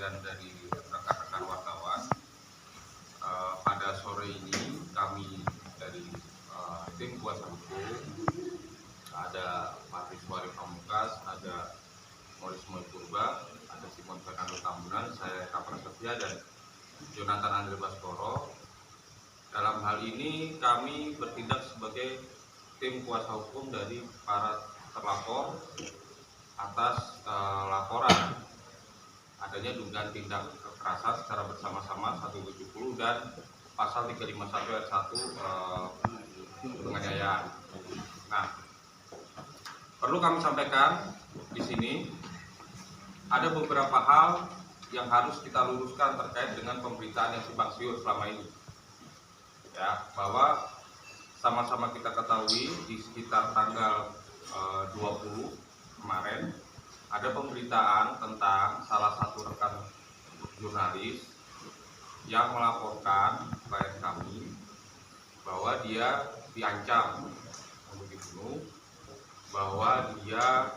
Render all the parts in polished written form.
dan dari rekan-rekan wartawan. Pada sore ini kami dari tim kuasa hukum, ada Patris Wari Pamungkas, ada Moris Purba, ada Simon Fernando Tambunan, saya Kapra Setia, dan Jonathan Andre Baskoro. Dalam hal ini kami bertindak sebagai tim kuasa hukum dari para terlapor atas laporan adanya dugaan tindak kekerasan secara bersama-sama 170 dan pasal 351 ayat 1 penganiayaan. Nah, perlu kami sampaikan di sini ada beberapa hal yang harus kita luruskan terkait dengan pemberitaan yang simpang siur selama ini. Ya, bahwa sama-sama kita ketahui di sekitar tanggal 20 kemarin ada pemberitaan tentang salah satu rekan jurnalis yang melaporkan klien kami bahwa dia diancam untuk dibunuh, bahwa dia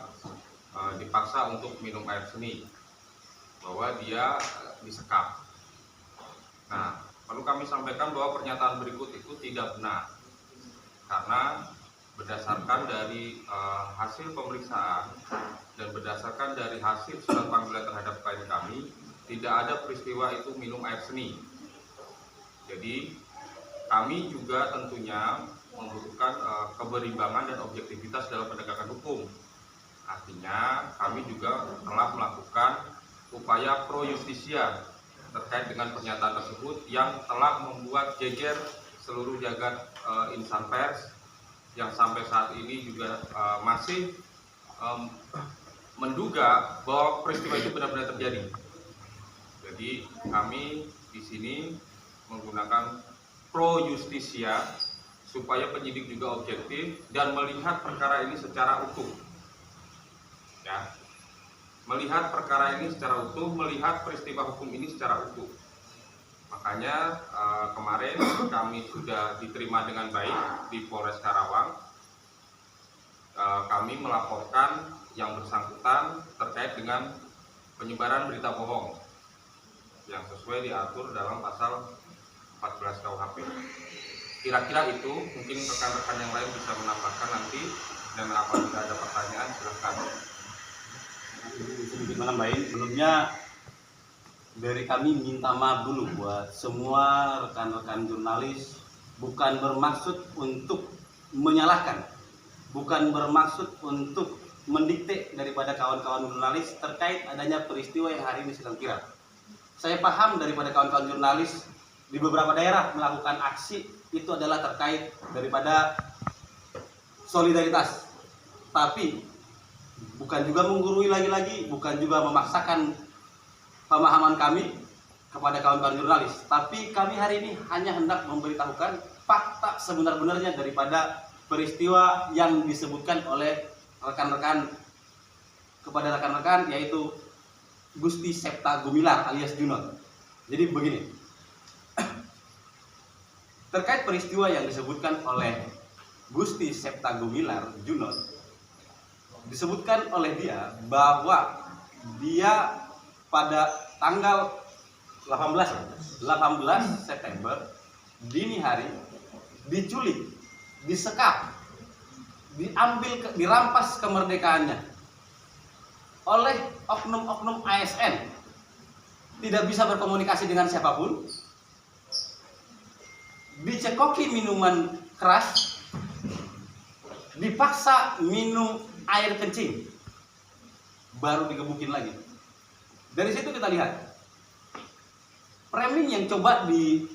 dipaksa untuk minum air seni, bahwa dia disekap. Nah, perlu kami sampaikan bahwa pernyataan berikut itu tidak benar, karena berdasarkan dari hasil pemeriksaan dan berdasarkan dari hasil surat panggilan terhadap klien kami, tidak ada peristiwa itu minum air seni. Jadi kami juga tentunya membutuhkan keberimbangan dan objektivitas dalam penegakan hukum. Artinya kami juga telah melakukan upaya pro justisia terkait dengan pernyataan tersebut yang telah membuat geger seluruh jagat insan pers yang sampai saat ini juga masih menduga bahwa peristiwa itu benar-benar terjadi. Jadi kami di sini menggunakan pro justisia supaya penyidik juga objektif dan melihat perkara ini secara utuh. Ya, melihat perkara ini secara utuh, melihat peristiwa hukum ini secara utuh. Makanya kemarin kami sudah diterima dengan baik di Polres Karawang. Kami melaporkan yang bersangkutan terkait dengan penyebaran berita bohong yang sesuai diatur dalam pasal 14 KUHP. Kira-kira itu, mungkin rekan-rekan yang lain bisa menambahkan nanti, dan apabila ada pertanyaan silahkan. Sedikit menambahin, sebelumnya dari kami minta maaf dulu buat semua rekan-rekan jurnalis, bukan bermaksud untuk menyalahkan, bukan bermaksud untuk mendikte daripada kawan-kawan jurnalis terkait adanya peristiwa yang hari ini sedang viral. Saya paham daripada kawan-kawan jurnalis di beberapa daerah melakukan aksi itu adalah terkait daripada solidaritas, tapi bukan juga menggurui lagi-lagi, bukan juga memaksakan pemahaman kami kepada kawan-kawan jurnalis, tapi kami hari ini hanya hendak memberitahukan fakta sebenar-benarnya daripada peristiwa yang disebutkan oleh rekan-rekan kepada rekan-rekan, yaitu Gusti Septa Gumilar alias Junot. Jadi begini, terkait peristiwa yang disebutkan oleh Gusti Septa Gumilar Junot, disebutkan oleh dia bahwa dia pada tanggal 18 September dini hari diculik, disekap, dirampas kemerdekaannya oleh oknum-oknum ASN, tidak bisa berkomunikasi dengan siapapun, dicekoki minuman keras, dipaksa minum air kencing, baru digebukin lagi. Dari situ kita lihat framing yang coba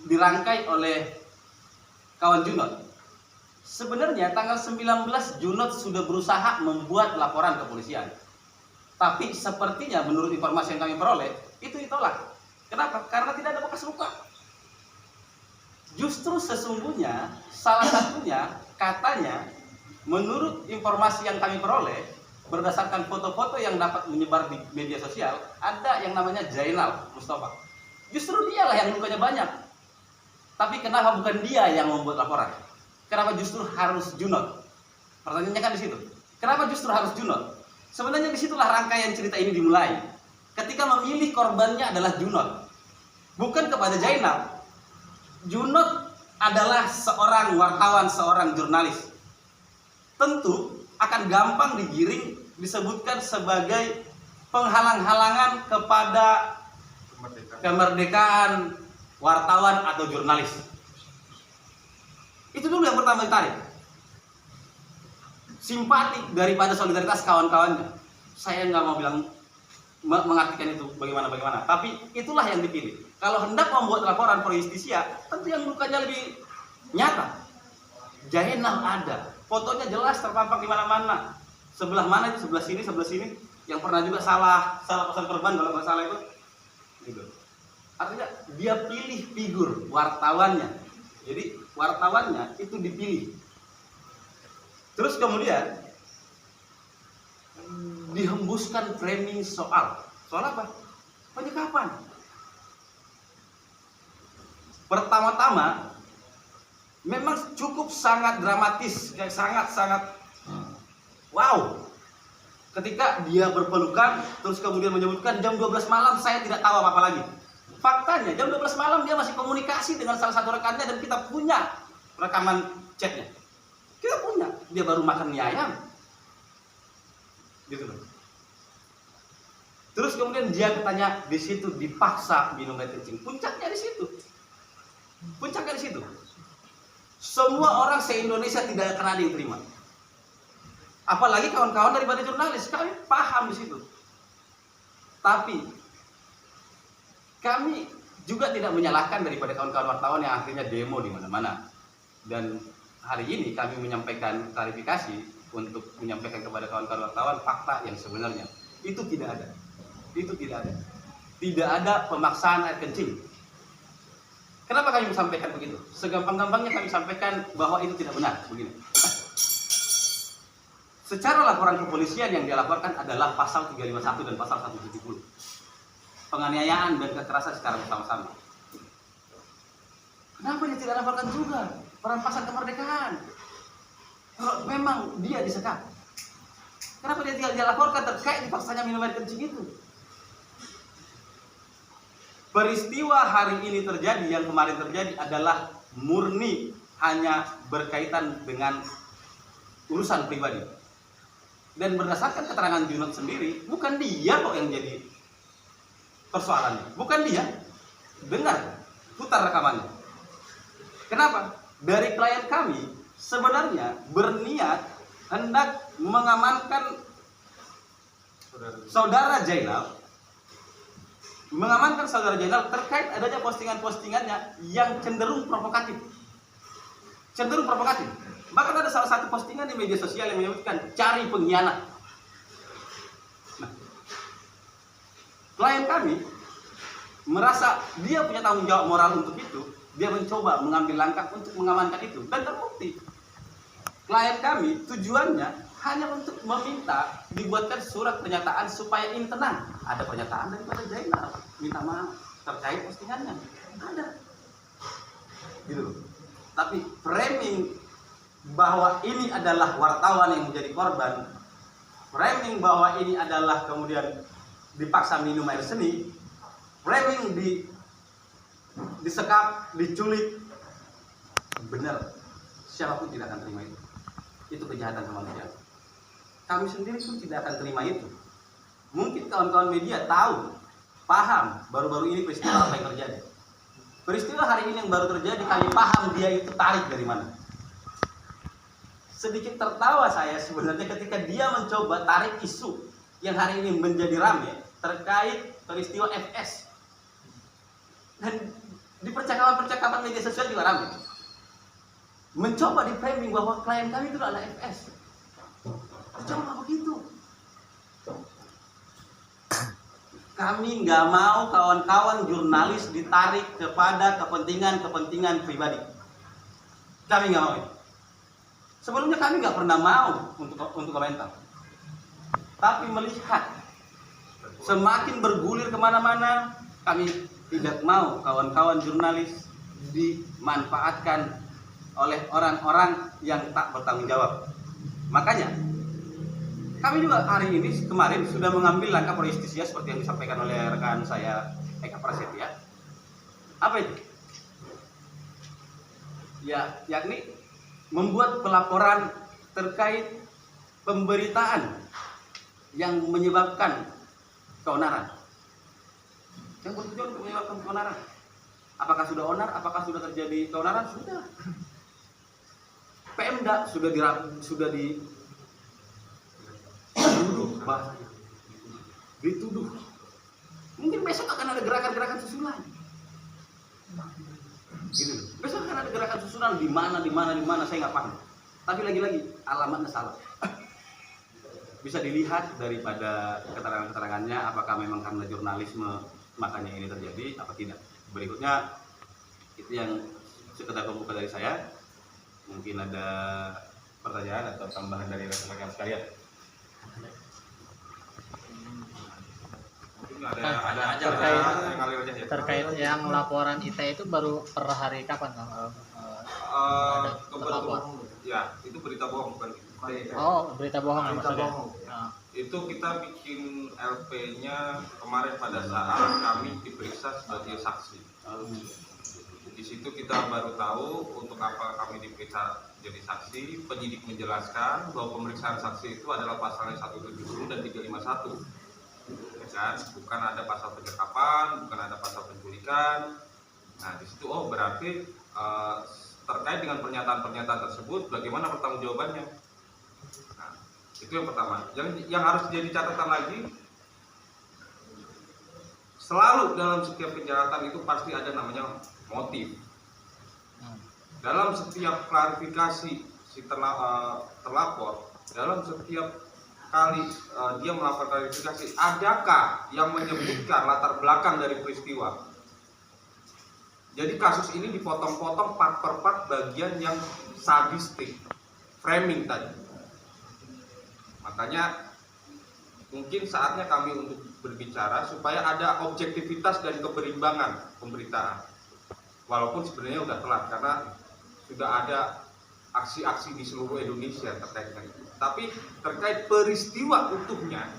dirangkai oleh kawan Junot. Sebenarnya tanggal 19 Junot sudah berusaha membuat laporan kepolisian, tapi sepertinya menurut informasi yang kami peroleh itu ditolak. Kenapa? Karena tidak ada bekas luka. Justru sesungguhnya salah satunya katanya, menurut informasi yang kami peroleh berdasarkan foto-foto yang dapat menyebar di media sosial, ada yang namanya Zainal Mustafa. Justru dialah yang lukanya banyak. Tapi kenapa bukan dia yang membuat laporan? Kenapa justru harus Junot? Pertanyaannya kan di situ. Kenapa justru harus Junot? Sebenarnya disitulah rangkaian cerita ini dimulai. ketika memilih korbannya adalah Junot, bukan kepada Zainal. Junot adalah seorang wartawan, seorang jurnalis. Tentu akan gampang digiring disebutkan sebagai penghalang-halangan kepada kemerdekaan wartawan atau jurnalis. Itu dulu yang pertama ditarik. Simpati daripada solidaritas kawan-kawannya. Saya nggak mau bilang mengartikan itu bagaimana, tapi itulah yang dipilih. Kalau hendak membuat laporan pro justisia, tentu yang lukanya lebih nyata. Zainal ada, fotonya jelas terpampang di mana-mana. Sebelah mana itu, sebelah sini, yang pernah juga salah pesan korban kalau nggak salah itu. Gitu. Artinya dia pilih figur wartawannya. Jadi wartawannya itu dipilih. Terus kemudian dihembuskan framing soal apa? Penyekapan. Pertama-tama memang cukup sangat dramatis, sangat wow. Ketika dia berpelukan, terus kemudian menyebutkan jam 12 malam saya tidak tahu apa-apa lagi. Faktanya jam 12 malam dia masih komunikasi dengan salah satu rekannya dan kita punya rekaman chatnya. Kita punya, dia baru makan mie ayam. Gitu loh. Terus kemudian dia katanya di situ dipaksa minum air kencing. Puncaknya di situ. Semua orang se-Indonesia tidak akan ada yang terima. Apalagi kawan-kawan daripada jurnalis, kami paham di situ. Tapi kami juga tidak menyalahkan daripada kawan-kawan wartawan yang akhirnya demo di mana-mana. Dan hari ini kami menyampaikan klarifikasi untuk menyampaikan kepada kawan-kawan wartawan fakta yang sebenarnya. Itu tidak ada. Tidak ada pemaksaan air kencing. Kenapa kami sampaikan begitu? Segampang-gampangnya kami sampaikan bahwa itu tidak benar. Begini. Secara laporan kepolisian yang dia laporkan adalah pasal 351 dan pasal 170. Penganiayaan dan kekerasan secara bersama-sama. Kenapa dia tidak laporkan juga perampasan kemerdekaan? Kalau memang dia disekap, kenapa dia tidak dilaporkan terkait dipaksanya minum air kencing itu? Peristiwa hari ini terjadi, yang kemarin terjadi adalah murni hanya berkaitan dengan urusan pribadi. Dan berdasarkan keterangan Junot sendiri, bukan dia kok yang jadi persoalannya. Bukan dia. Dengar, putar rekamannya. Kenapa? Dari klien kami sebenarnya berniat hendak mengamankan saudara Zainal, terkait adanya postingan-postingannya yang cenderung provokatif. Bahkan ada salah satu postingan di media sosial yang menyebutkan cari pengkhianat. Nah, klien kami merasa dia punya tanggung jawab moral untuk itu. Dia mencoba mengambil langkah untuk mengamankan itu dan terbukti. Klien kami tujuannya hanya untuk meminta dibuatkan surat pernyataan supaya ini tenang. Ada pernyataan daripada Zainal minta maaf terkait postingannya. Ada. Gitu. Tapi framing bahwa ini adalah wartawan yang menjadi korban, framing bahwa ini adalah kemudian dipaksa minum air seni, framing disekap, diculik, benar, siapapun tidak akan terima itu. Itu kejahatan kemanusiaan. Kami sendiri pun tidak akan terima itu. Mungkin kawan-kawan media tahu, paham baru-baru ini peristiwa apa yang terjadi. Peristiwa hari ini yang baru terjadi, kami paham dia itu tarik dari mana. Sedikit tertawa saya sebenarnya ketika dia mencoba tarik isu yang hari ini menjadi ramai terkait peristiwa FS. Dan di percakapan media sosial juga ramai. Mencoba di framing bahwa klien kami itu adalah FS. Coba begitu. Kami nggak mau kawan-kawan jurnalis ditarik kepada kepentingan pribadi. Kami nggak mau. Sebelumnya kami nggak pernah mau untuk komentar. Tapi melihat semakin bergulir kemana-mana, kami tidak mau kawan-kawan jurnalis dimanfaatkan oleh orang-orang yang tak bertanggung jawab. Makanya Kami juga hari ini kemarin sudah mengambil langkah pro justisia seperti yang disampaikan oleh rekan saya Eka Prasetya. Apa itu? Ya, yakni membuat pelaporan terkait pemberitaan yang menyebabkan keonaran. Yang bertujuan untuk menyebabkan keonaran. Apakah sudah onar? Apakah sudah terjadi keonaran? Sudah. Pemda sudah dituduh. Mungkin besok akan ada gerakan-gerakan susulan. Gitu. Besok akan ada gerakan susulan di mana saya nggak paham. Tapi lagi-lagi alamatnya salah. Bisa dilihat daripada keterangan-keterangannya apakah memang karena jurnalisme makanya ini terjadi apa tidak. Berikutnya itu yang sekedar pembuka dari saya. Mungkin ada pertanyaan atau tambahan dari rekan-rekan sekalian. Terkait yang laporan ITE itu baru per hari kapan, Kang? Ya, itu berita bohong bukan. Oh, berita bohong ya maksudnya. Itu kita bikin LP-nya kemarin pada saat kami diperiksa sebagai saksi. Di situ kita baru tahu untuk apa kami diperiksa jadi saksi. Penyidik menjelaskan bahwa pemeriksaan saksi itu adalah pasalnya 170 dan 351. Ya kan? Bukan ada pasal penyekapan, bukan ada pasal penculikan. Nah, di situ berarti terkait dengan pernyataan-pernyataan tersebut bagaimana pertanggungjawabannya. Nah, itu yang pertama. Yang harus jadi catatan lagi, selalu dalam setiap kejahatan itu pasti ada namanya motif. Dalam setiap klarifikasi si terlapor, dalam setiap kali dia melakukan klarifikasi, adakah yang menyebutkan latar belakang dari peristiwa? Jadi kasus ini dipotong-potong part per part bagian yang sadistik, framing tadi. Makanya mungkin saatnya kami untuk berbicara supaya ada objektivitas dan keberimbangan pemberitaan. Walaupun sebenarnya udah telat karena sudah ada aksi-aksi di seluruh Indonesia terkait dengan itu. Tapi terkait peristiwa utuhnya,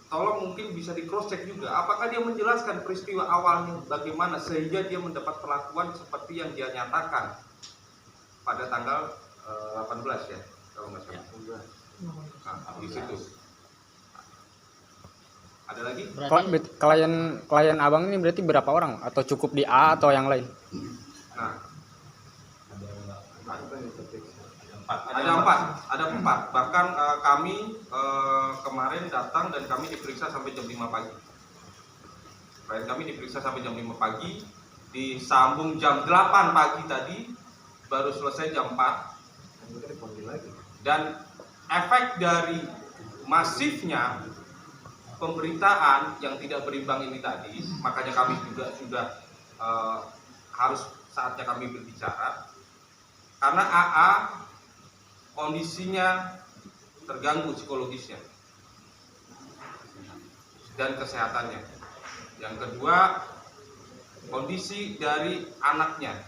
tolong mungkin bisa di cross check juga. Apakah dia menjelaskan peristiwa awalnya bagaimana sehingga dia mendapat perlakuan seperti yang dia nyatakan pada tanggal 18 ya, kalau nggak salah. Nah, di situ. Ada lagi? Klien abang ini berarti berapa orang? Atau cukup di A atau yang lain? Nah, ada empat. Bahkan kami kemarin datang dan kami diperiksa sampai jam 5 pagi. Klien kami diperiksa sampai jam 5 pagi, disambung jam 8 pagi tadi, baru selesai jam 4. Dan efek dari masifnya pemberitaan yang tidak berimbang ini tadi, makanya kami juga sudah harus saatnya kami berbicara, karena AA kondisinya terganggu psikologisnya dan kesehatannya. Yang kedua, kondisi dari anaknya.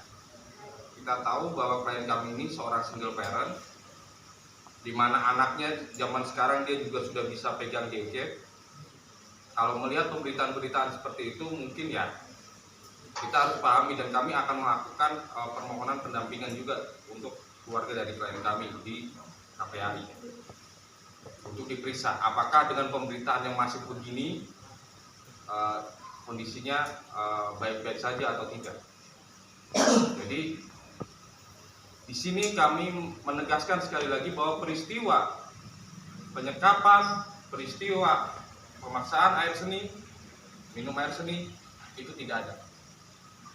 Kita tahu bahwa klien kami ini seorang single parent, di mana anaknya zaman sekarang dia juga sudah bisa pegang gadget. Kalau melihat pemberitaan-pemberitaan seperti itu, mungkin ya kita harus pahami, dan kami akan melakukan permohonan pendampingan juga untuk keluarga dari klien kami di KPAI untuk diperiksa apakah dengan pemberitaan yang masih begini kondisinya baik-baik saja atau tidak. Jadi di sini kami menegaskan sekali lagi bahwa peristiwa penyekapan, peristiwa pemaksaan air seni, minum air seni itu tidak ada.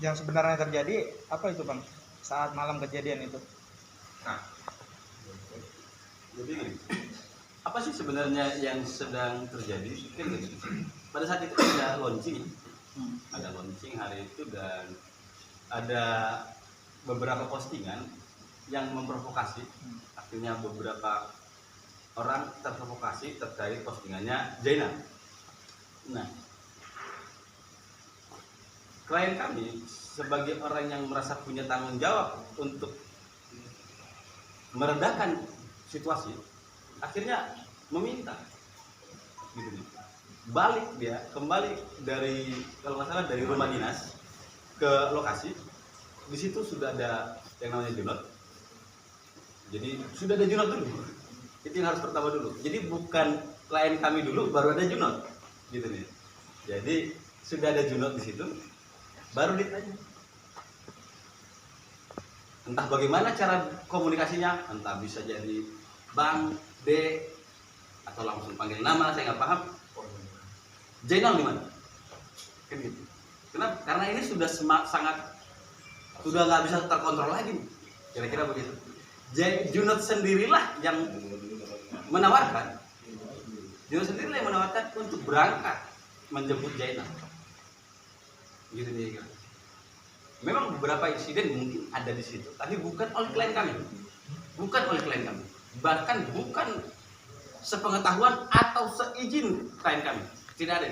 Yang sebenarnya terjadi apa itu, Bang? Saat malam kejadian itu. Nah, jadi apa sih sebenarnya yang sedang terjadi? Pada saat itu ada launching hari itu, dan ada beberapa postingan yang memprovokasi. Akhirnya beberapa orang terprovokasi terkait postingannya Zainab. Nah, klien kami sebagai orang yang merasa punya tanggung jawab untuk meredakan situasi, akhirnya meminta gitu nih. Balik dia kembali dari, kalau nggak salah dari rumah dinas ke lokasi. Di situ sudah ada yang namanya junot. Jadi sudah ada junot dulu. Itu yang harus pertama dulu. Jadi bukan klien kami dulu baru ada junot gitu nih. Jadi sudah ada junot di situ, baru ditanya. Entah bagaimana cara komunikasinya, entah bisa jadi Bang, D, atau langsung panggil nama, saya nggak paham. Jainal di mana? Kan gitu. Kenapa? Karena ini sudah sangat sudah nggak bisa terkontrol lagi. Kira-kira begitu. Junot sendirilah yang menawarkan. Junot sendirilah yang menawarkan untuk berangkat menjemput Jainal. Gitu dia. Memang beberapa insiden mungkin ada di situ, tapi bukan oleh klien kami. Bukan oleh klien kami. Bahkan bukan sepengetahuan atau seizin klien kami. Tidak ada.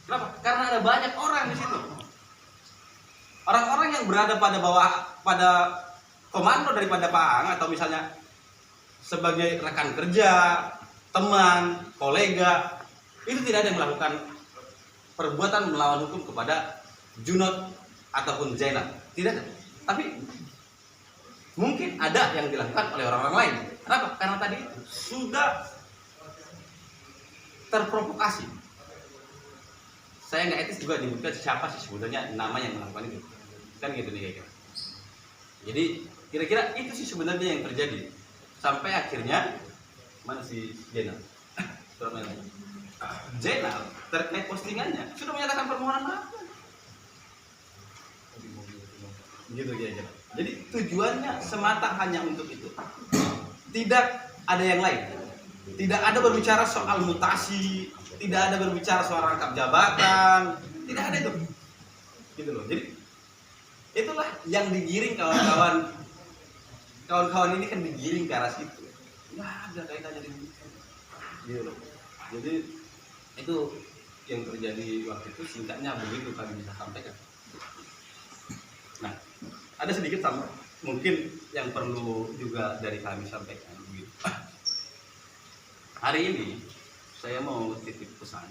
Kenapa? Karena ada banyak orang di situ. Orang-orang yang berada pada komando daripada Pak Ang, atau misalnya sebagai rekan kerja, teman, kolega, itu tidak ada yang melakukan perbuatan melawan hukum kepada Junot ataupun Jainal. Tidak ada. Tapi mungkin ada yang dilakukan oleh orang-orang lain. Kenapa? Karena tadi sudah terprovokasi. Saya nggak etis juga menyebutkan siapa sih sebenarnya nama yang melakukan itu. Kan gitu nih kira-kira. Jadi kira-kira itu sih sebenarnya yang terjadi. Sampai akhirnya mana si Jainal? Jainal terkait postingannya sudah menyatakan permohonan maaf. Gitu kira-kira. Jadi tujuannya semata hanya untuk itu. Tidak ada yang lain. Tidak ada berbicara soal mutasi, tidak ada berbicara soal rangkap jabatan, tidak ada itu. Gitu loh. Jadi itulah yang digiring kawan-kawan. Kawan-kawan ini kan digiring ke arah situ. Nggak ada kaitannya dengan itu. Gitu loh. Jadi itu yang terjadi waktu itu, singkatnya begitu kami bisa sampaikan. Nah, ada sedikit sama mungkin yang perlu juga dari kami sampaikan begitu. Hari ini saya mau titip pesan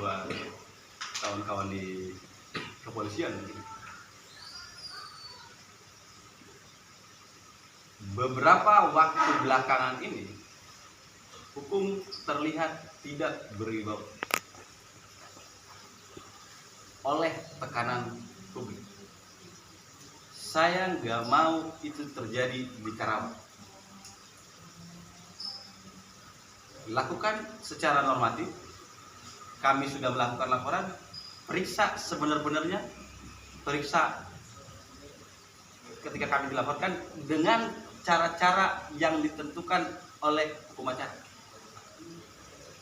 buat kawan-kawan di kepolisian. Beberapa waktu belakangan ini hukum terlihat tidak berwibawa oleh tekanan publik. Saya nggak mau itu terjadi di Karawang. Lakukan secara normatif. Kami sudah melakukan laporan, periksa sebenar-benarnya, periksa ketika kami dilaporkan dengan cara-cara yang ditentukan oleh hukum acara.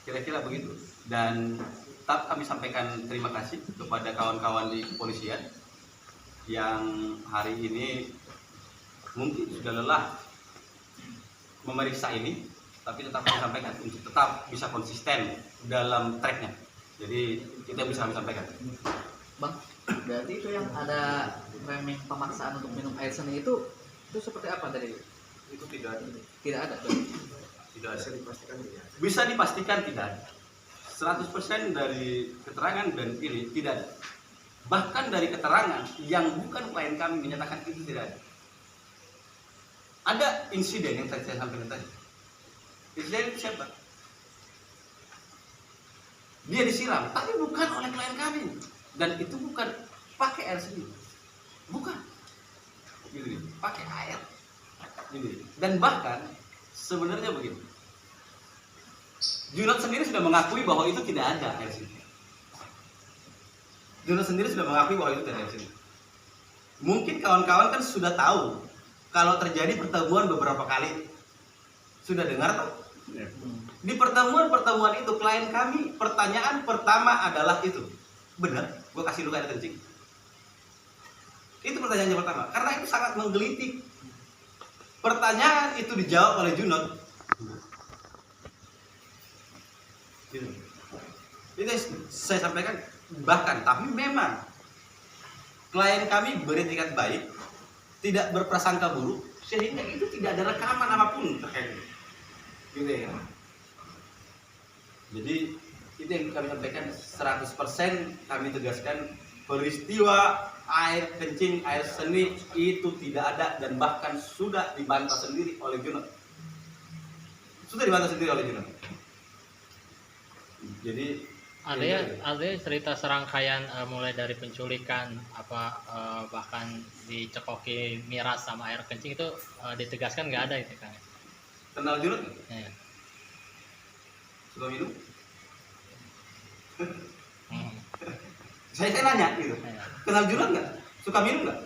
Kira-kira begitu. Dan tetap kami sampaikan terima kasih kepada kawan-kawan di kepolisian yang hari ini mungkin sudah lelah memeriksa ini, tapi tetap kami sampaikan untuk tetap bisa konsisten dalam tracknya. Jadi kita bisa kami sampaikan. Bang, berarti itu yang ada framing pemaksaan untuk minum air seni itu seperti apa tadi? Itu tidak ada. Tidak ada. Tidak bisa dipastikan tidak. Bisa dipastikan tidak ada. 100% dari keterangan dan ini tidak ada. Bahkan dari keterangan yang bukan klien kami menyatakan itu tidak ada. Ada insiden yang tadi saya sampaikan tadi. Insiden itu siapa? Dia disiram, tapi bukan oleh klien kami. Dan itu bukan pakai air sendiri. Bukan. Gitu, pakai air. Gitu. Dan bahkan sebenarnya begini. Junot sendiri sudah mengakui bahwa itu tidak ada air sini. Junot sendiri sudah mengakui bahwa itu tidak ada air sini. Mungkin kawan-kawan kan sudah tahu kalau terjadi pertemuan beberapa kali. Sudah dengar toh? Ya. Di pertemuan itu klien kami pertanyaan pertama adalah itu. Benar? Gue kasih lu air kencing. Itu pertanyaannya pertama. Karena itu sangat menggelitik. Pertanyaan itu dijawab oleh Junot. Itu saya sampaikan. Bahkan, tapi memang klien kami beretikat baik, tidak berprasangka buruk, sehingga itu tidak ada rekaman apapun terkait itu. Gitu ya. Jadi itu yang kami sampaikan 100% kami tegaskan peristiwa air kencing, air seni itu tidak ada dan bahkan sudah dibantah sendiri oleh Junot. Sudah dibantah sendiri oleh Junot. Jadi ada cerita serangkaian mulai dari penculikan bahkan dicekoki miras sama air kencing itu ditegaskan nggak ada itu kan? kenal Junot nggak? Ya. Suka minum? Hmm. Saya nanya gitu. Ya. Kenal Junot nggak? Suka minum nggak?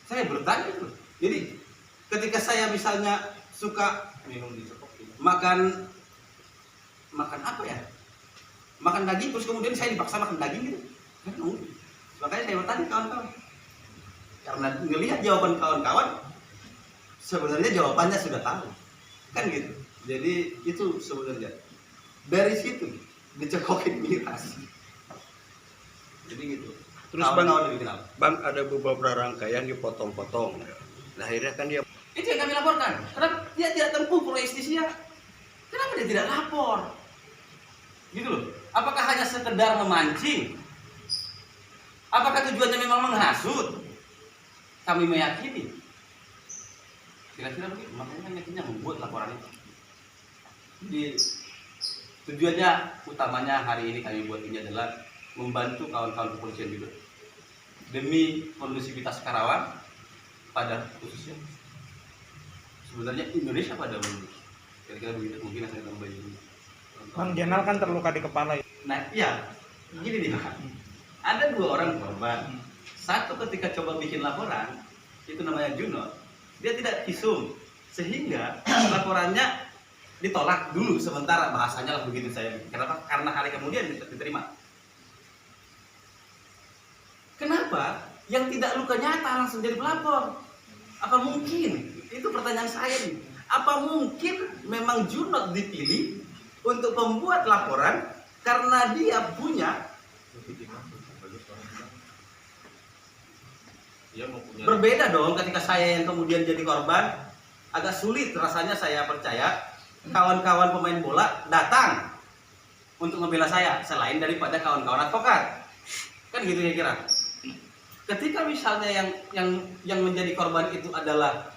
Saya bertanya itu. Jadi ketika saya misalnya suka minum di makan apa ya? Makan daging terus kemudian saya dipaksa makan daging gitu. Kan mungkin. Makanya saya bertanya kawan-kawan. Karena ngelihat jawaban kawan-kawan, sebenarnya jawabannya sudah tahu. Kan gitu. Jadi itu sebenarnya dari situ dicekokin miras. Jadi gitu. Terus Bang, Kawan-kawan lebih kenal. Bang ada beberapa rangkaian dipotong-potong. Nah, akhirnya kan dia Itu yang kami laporkan. Kenapa dia tidak tempuh pro justisia? Kenapa dia tidak lapor? Gitu loh. Apakah hanya sekedar memancing? Apakah tujuannya memang menghasut? Kami meyakini. Kira-kira begitu. Makanya akhirnya membuat laporan itu. Jadi tujuannya utamanya hari ini kami buat ini adalah membantu kawan-kawan kepolisian juga demi kondusivitas Karawang pada khususnya sebenarnya Indonesia pada umumnya. Kira-kira begitu mungkin akan tambah ini. Bang Jenal kan terluka di kepala. Nah iya, gini nih Pak. Ada 2 orang korban. Satu ketika coba bikin laporan, itu namanya Junot, dia tidak visum sehingga laporannya ditolak dulu sementara, bahasanya lah begitu saya. Kenapa? Karena hari kemudian diterima. Kenapa yang tidak luka nyata langsung jadi pelapor? Apa mungkin? Itu pertanyaan saya nih. Apa mungkin memang Junot dipilih untuk membuat laporan karena dia punya berbeda dong ketika saya yang kemudian jadi korban. Agak sulit rasanya saya percaya kawan-kawan pemain bola datang untuk membela saya selain daripada kawan-kawan advokat. Kan gitu ya kira. Ketika misalnya yang menjadi korban itu adalah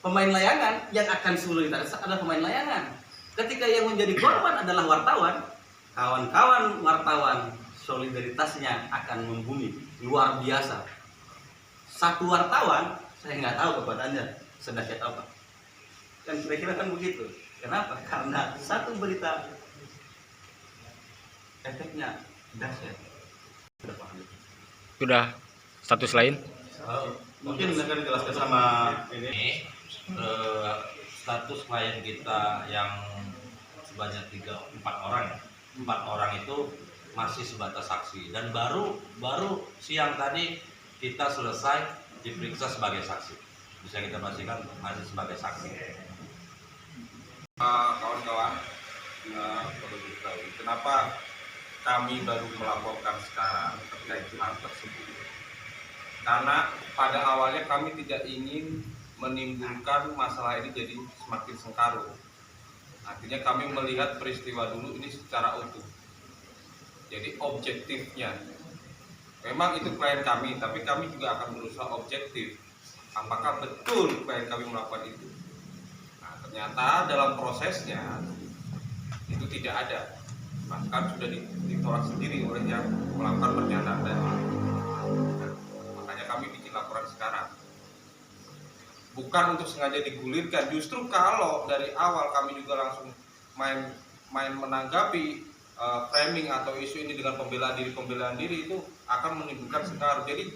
pemain layangan, yang akan solidaritas adalah pemain layangan. Ketika yang menjadi korban adalah wartawan, kawan-kawan wartawan solidaritasnya akan membumi luar biasa. Satu wartawan, saya nggak tahu kekuatannya sedahsyat apa. Kan kira-kira kan begitu. Kenapa? Karena satu berita efeknya dahsyat. Sudah status lain? Mungkin akan dijelaskan sama ini status klien kita yang sebanyak 4 orang. 4 orang itu masih sebatas saksi dan baru siang tadi kita selesai diperiksa sebagai saksi. Bisa kita pastikan masih sebagai saksi. Kawan-kawan, perlu diketahui kenapa kami baru melaporkan sekarang terkait hal tersebut. Karena pada awalnya kami tidak ingin menimbulkan masalah ini jadi semakin sengkarut. Artinya kami melihat peristiwa dulu ini secara utuh. Jadi objektifnya, memang itu klien kami, tapi kami juga akan berusaha objektif. Apakah betul klien kami melakukan itu? Nah, ternyata dalam prosesnya itu tidak ada. Bahkan sudah ditolak sendiri oleh yang melakukan pernyataan tadi. Makanya kami bikin laporan sekarang. Bukan untuk sengaja digulirkan, justru kalau dari awal kami juga langsung main menanggapi framing atau isu ini dengan pembelaan diri itu akan menimbulkan sengkarut. Jadi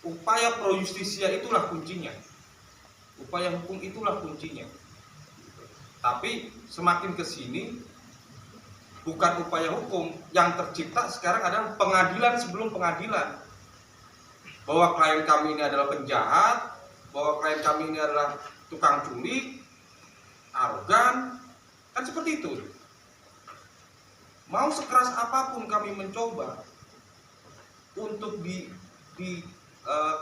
upaya pro justisia itulah kuncinya. Upaya hukum itulah kuncinya. Tapi semakin ke sini bukan upaya hukum yang tercipta sekarang adalah pengadilan sebelum pengadilan. Bahwa klien kami ini adalah penjahat, bahwa klien kami ini adalah tukang culik, arogan, kan seperti itu. Mau sekeras apapun kami mencoba untuk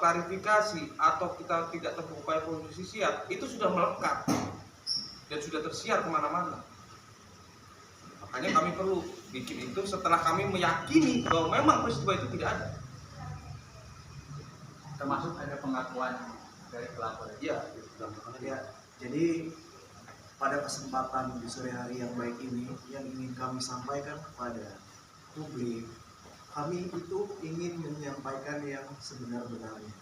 klarifikasi atau kita tidak tempuh upaya pro justisia, itu sudah melekat dan sudah tersiar kemana-mana. Hanya kami perlu bikin itu setelah kami meyakini bahwa memang peristiwa itu tidak ada. Termasuk ada pengakuan dari pelapor. Iya. Ya, jadi pada kesempatan di sore hari yang baik ini yang ingin kami sampaikan kepada publik, kami itu ingin menyampaikan yang sebenar-benarnya,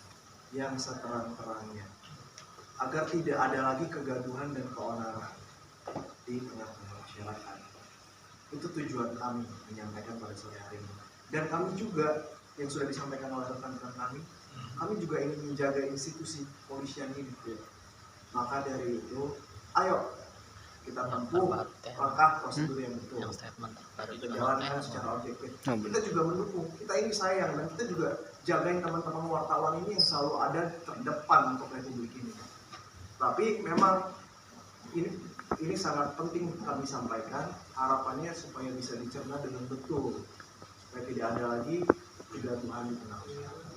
yang seterang-terangnya, agar tidak ada lagi kegaduhan dan keonaran di tengah-tengah masyarakat. Itu tujuan kami menyampaikan pada sore hari ini. Dan kami juga yang sudah disampaikan oleh rekan-rekan kami juga ingin menjaga institusi kepolisian ini. Maka dari itu, ayo kita tempuh langkah prosedur yang betul. Kita jalankan secara objektif. Kita juga mendukung. Kita ini sayang dan kita juga jagain teman-teman wartawan ini yang selalu ada terdepan untuk republik ini. Tapi memang ini sangat penting kami sampaikan, harapannya supaya bisa dicerna dengan betul, supaya tidak ada lagi kegaduhan di tengah masyarakat.